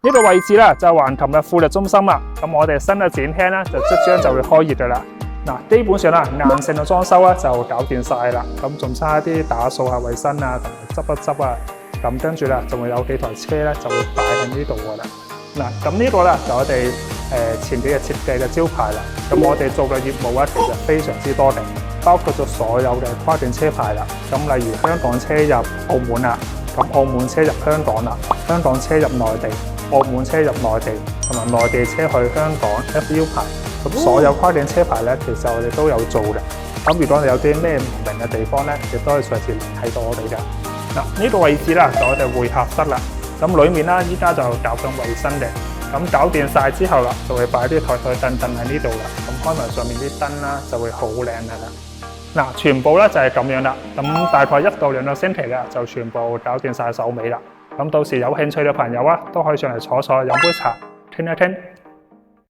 呢個位置咧就橫琴嘅富力中心啦。咁我哋新嘅展廳咧就即將就會開業噶啦。嗱，基本上啦，硬性嘅裝修咧就搞掂晒啦。咁仲差啲打掃下衞生啊，同埋執一執啊。咁跟住咧，仲會有幾台車咧就會擺喺呢度噶啦。嗱，咁呢個咧就我哋前幾日設計嘅招牌啦。咁我哋做嘅業務咧其實非常之多嘅，包括咗所有嘅跨境車牌啦。咁例如香港車入澳門啦，咁澳門車入香港啦，香港車入內地，澳門車入內地，同埋內地車去香港 FU 牌。咁所有跨境車牌咧，其實我哋都有做嘅。咁如果你有啲咩唔明嘅地方咧，亦都可以隨時睇到我哋嘅。嗱，呢個位置啦，就我哋會客室啦。咁裡面啦，依家就搞緊衞生嘅。咁搞掂晒之後啦，就會擺啲台凳喺呢度啦。咁開埋上面啲燈啦，就會好靚噶啦。嗱，全部咧就係咁樣啦。咁大概1到2個星期啦，就全部搞掂晒手尾啦。咁到時有興趣嘅朋友啊，都可以上嚟坐飲杯茶，傾一傾。